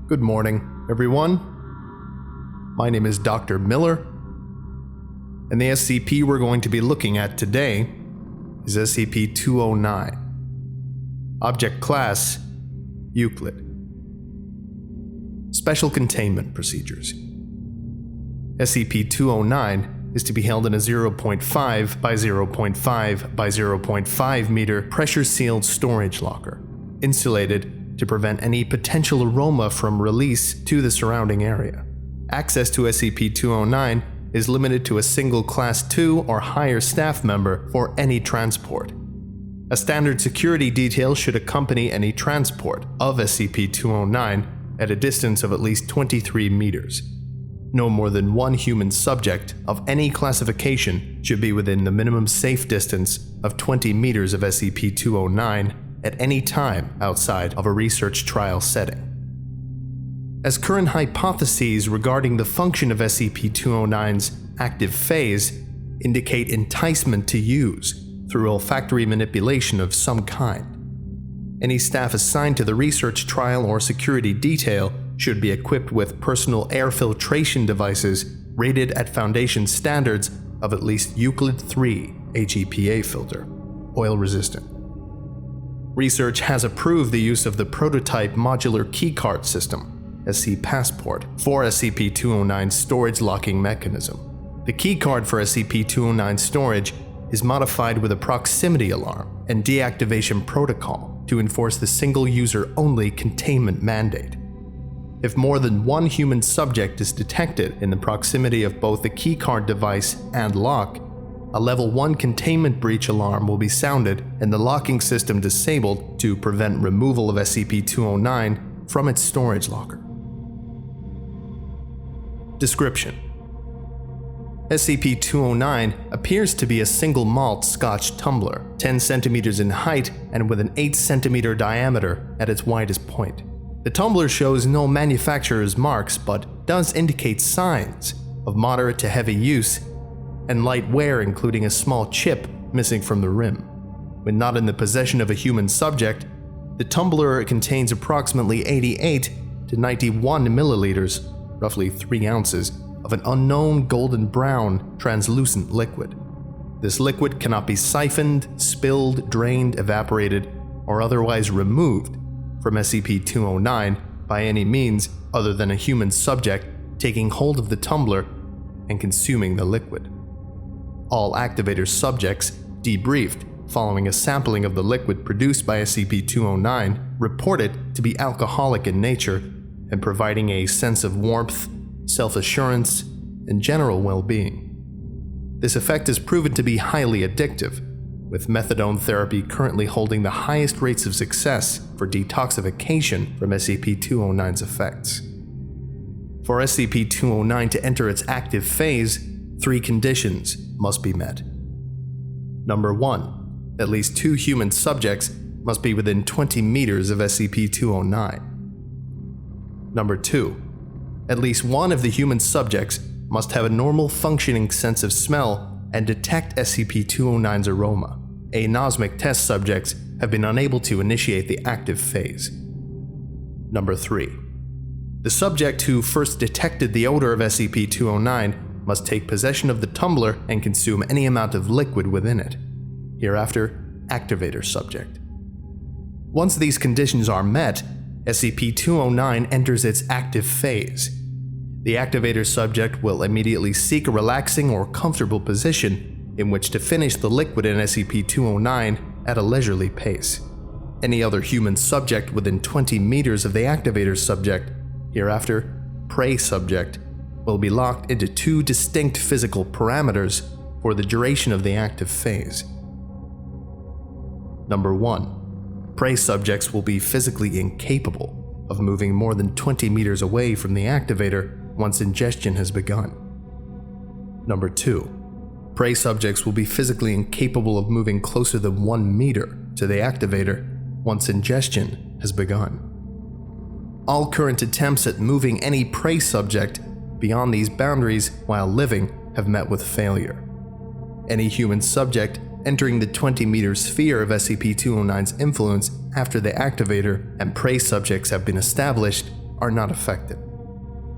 Good morning, everyone. My name is Dr. Miller, and the SCP we're going to be looking at today is SCP-209. Object Class: Euclid. Special Containment Procedures. SCP-209 is to be held in a 0.5 by 0.5 by 0.5 meter pressure-sealed storage locker, insulated to prevent any potential aroma from release to the surrounding area. Access to SCP-209 is limited to a single Class 2 or higher staff member for any transport. A standard security detail should accompany any transport of SCP-209 at a distance of at least 23 meters. No more than one human subject of any classification should be within the minimum safe distance of 20 meters of SCP-209 at any time outside of a research trial setting. As current hypotheses regarding the function of SCP-209's active phase indicate enticement to use through olfactory manipulation of some kind, any staff assigned to the research trial or security detail should be equipped with personal air filtration devices rated at Foundation standards of at least Euclid 3 HEPA filter, oil resistant. Research has approved the use of the prototype modular keycard system, SC Passport, for SCP-209's storage locking mechanism. The keycard for SCP-209 storage is modified with a proximity alarm and deactivation protocol to enforce the single-user-only containment mandate. If more than one human subject is detected in the proximity of both the keycard device and lock, a Level 1 containment breach alarm will be sounded and the locking system disabled to prevent removal of SCP-209 from its storage locker. Description: SCP-209 appears to be a single malt Scotch tumbler, 10 centimeters in height and with an 8 centimeter diameter at its widest point. The tumbler shows no manufacturer's marks but does indicate signs of moderate to heavy use and light wear, including a small chip missing from the rim. When not in the possession of a human subject, the tumbler contains approximately 88 to 91 milliliters, roughly 3 ounces, of an unknown golden brown translucent liquid. This liquid cannot be siphoned, spilled, drained, evaporated, or otherwise removed from SCP-209 by any means other than a human subject taking hold of the tumbler and consuming the liquid. All activator subjects debriefed following a sampling of the liquid produced by SCP-209 report it to be alcoholic in nature and providing a sense of warmth, self-assurance, and general well-being. This effect is proven to be highly addictive, with methadone therapy currently holding the highest rates of success for detoxification from SCP-209's effects. For SCP-209 to enter its active phase, 3 conditions must be met. Number 1. At least 2 human subjects must be within 20 meters of SCP-209. Number 2. At least one of the human subjects must have a normal functioning sense of smell and detect SCP-209's aroma. Anosmic test subjects have been unable to initiate the active phase. Number 3. The subject who first detected the odor of SCP-209 must take possession of the tumbler and consume any amount of liquid within it. Hereafter, activator subject. Once these conditions are met, SCP-209 enters its active phase. The activator subject will immediately seek a relaxing or comfortable position in which to finish the liquid in SCP-209 at a leisurely pace. Any other human subject within 20 meters of the activator subject, hereafter prey subject, will be locked into 2 distinct physical parameters for the duration of the active phase. Number 1. Prey subjects will be physically incapable of moving more than 20 meters away from the activator once ingestion has begun. Number 2. Prey subjects will be physically incapable of moving closer than 1 meter to the activator once ingestion has begun. All current attempts at moving any prey subject beyond these boundaries while living have met with failure. Any human subject entering the 20-meter sphere of SCP-209's influence after the activator and prey subjects have been established are not affected.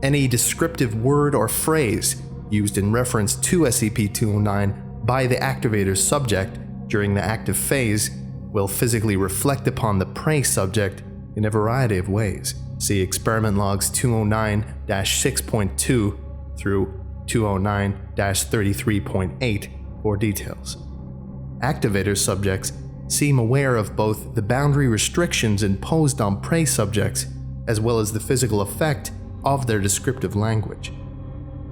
Any descriptive word or phrase used in reference to SCP-209 by the activator's subject during the active phase will physically reflect upon the prey subject in a variety of ways. See experiment logs 209-6.2 through 209-33.8 for details. Activator subjects seem aware of both the boundary restrictions imposed on prey subjects as well as the physical effect of their descriptive language.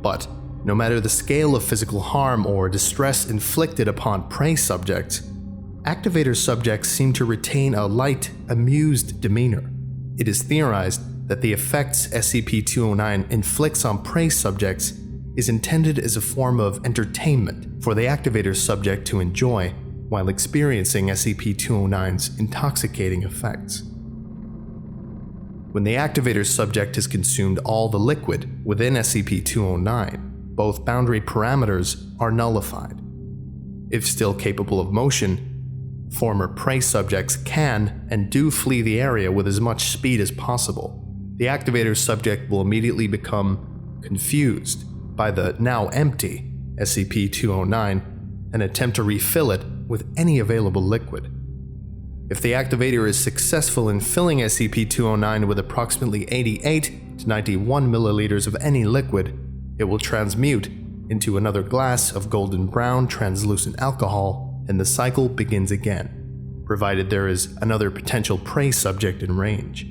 But no matter the scale of physical harm or distress inflicted upon prey subjects, activator subjects seem to retain a light, amused demeanor. It is theorized that the effects SCP-209 inflicts on prey subjects is intended as a form of entertainment for the activator subject to enjoy while experiencing SCP-209's intoxicating effects. When the activator subject has consumed all the liquid within SCP-209, both boundary parameters are nullified. If still capable of motion, former prey subjects can and do flee the area with as much speed as possible. The activator subject will immediately become confused by the now empty SCP-209 and attempt to refill it with any available liquid. If the activator is successful in filling SCP-209 with approximately 88 to 91 milliliters of any liquid, it will transmute into another glass of golden brown translucent alcohol, and the cycle begins again, provided there is another potential prey subject in range.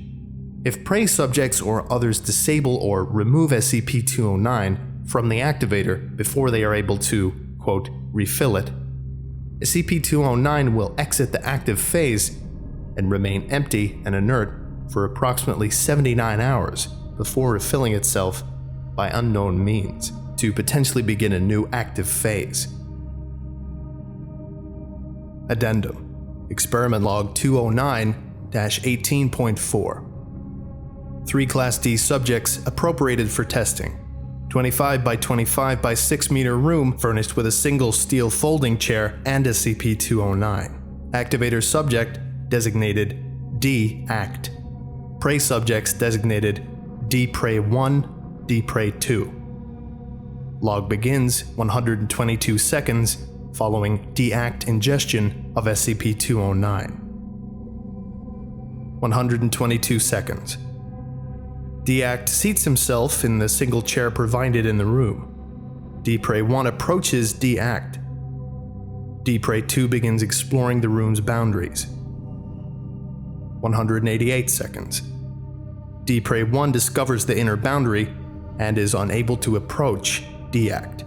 If prey subjects or others disable or remove SCP-209 from the activator before they are able to, quote, refill it, SCP-209 will exit the active phase and remain empty and inert for approximately 79 hours before refilling itself by unknown means to potentially begin a new active phase. Addendum. Experiment log 209-18.4. 3 Class D subjects appropriated for testing. 25 by 25 by 6 meter room furnished with a single steel folding chair and SCP-209. Activator subject designated D-Act. Prey subjects designated D-Prey-1, D-Prey-2. Log begins 122 seconds following D-Act ingestion of SCP-209. 122 seconds. D-Act seats himself in the single chair provided in the room. D-Prey-1 approaches D-Act. D-Prey-2 begins exploring the room's boundaries. 188 seconds. D-Prey-1 discovers the inner boundary and is unable to approach D-Act.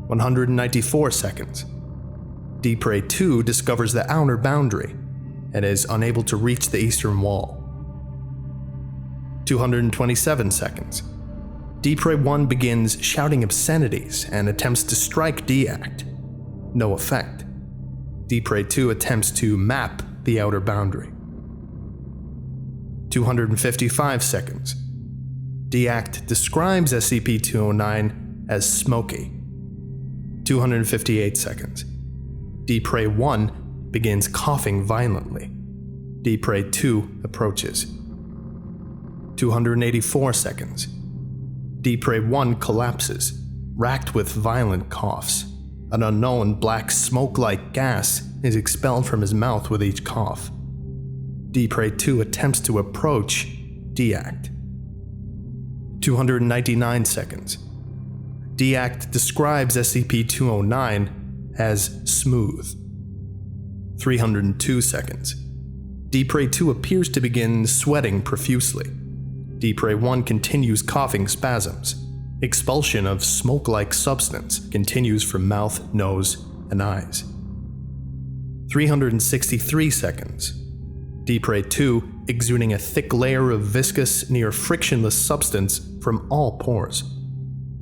194 seconds. D-Prey-2 discovers the outer boundary and is unable to reach the eastern wall. 227 seconds. D-Prey-1 begins shouting obscenities and attempts to strike D-Act. No effect. D-Prey-2 attempts to map the outer boundary. 255 seconds. D-Act describes SCP-209 as smoky. 258 seconds. D-Prey-1 begins coughing violently. D-Prey-2 approaches. 284 seconds. D-Prey-1 collapses, racked with violent coughs. An unknown black smoke-like gas is expelled from his mouth with each cough. D-Prey-2 attempts to approach D-Act. 299 seconds. D-Act describes SCP-209 as smooth. 302 seconds. D-Prey-2 appears to begin sweating profusely. D-Prey-1 continues coughing spasms. Expulsion of smoke-like substance continues from mouth, nose, and eyes. 363 seconds. D-Prey-2 exuding a thick layer of viscous, near frictionless substance from all pores.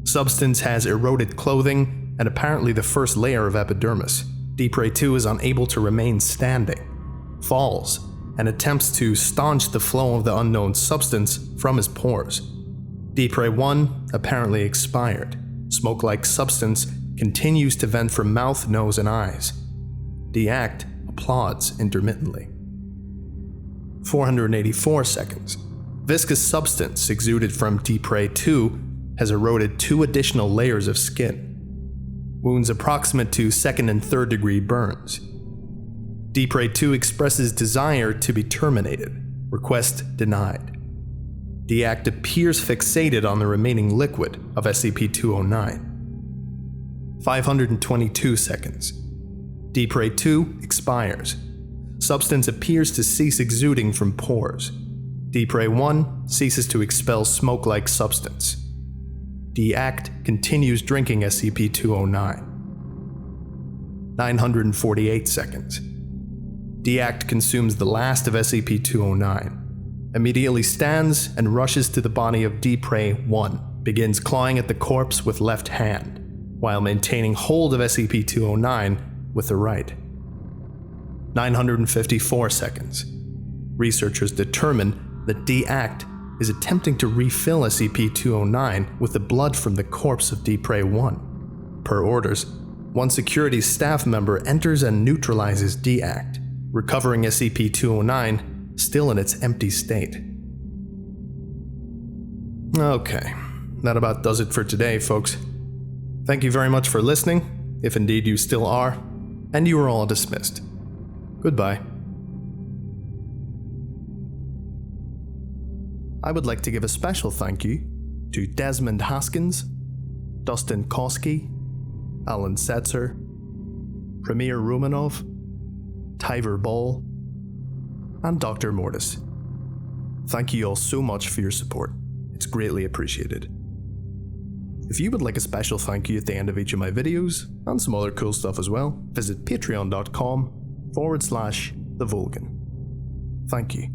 Substance has eroded clothing and apparently the first layer of epidermis. D-Prey-2 is unable to remain standing, falls, and attempts to staunch the flow of the unknown substance from his pores. D-Prey-1 apparently expired. Smoke-like substance continues to vent from mouth, nose, and eyes. D-Act applauds intermittently. 484 seconds. Viscous substance exuded from Prey-2 has eroded 2 additional layers of skin. Wounds approximate to 2nd and 3rd degree burns. Prey-2 expresses desire to be terminated. Request denied. D-Act appears fixated on the remaining liquid of SCP-209. 522 seconds. Prey-2 expires. Substance appears to cease exuding from pores. Prey-1 ceases to expel smoke-like substance. D-Act continues drinking SCP-209. 948 seconds. D-Act consumes the last of SCP-209, immediately stands and rushes to the body of Prey-1, begins clawing at the corpse with left hand, while maintaining hold of SCP-209 with the right. 954 seconds. Researchers determine that D-Act is attempting to refill SCP-209 with the blood from the corpse of Prey-1. Per orders, one security staff member enters and neutralizes D-Act, recovering SCP-209 still in its empty state. Okay, that about does it for today, folks. Thank you very much for listening, if indeed you still are, and you are all dismissed. Goodbye. I would like to give a special thank you to Desmond Haskins, Dustin Koski, Alan Setzer, Premier Romanov, Tyver Ball, and Dr. Mortis. Thank you all so much for your support. It's greatly appreciated. If you would like a special thank you at the end of each of my videos, and some other cool stuff as well, visit patreon.com/TheVolgun. Thank you.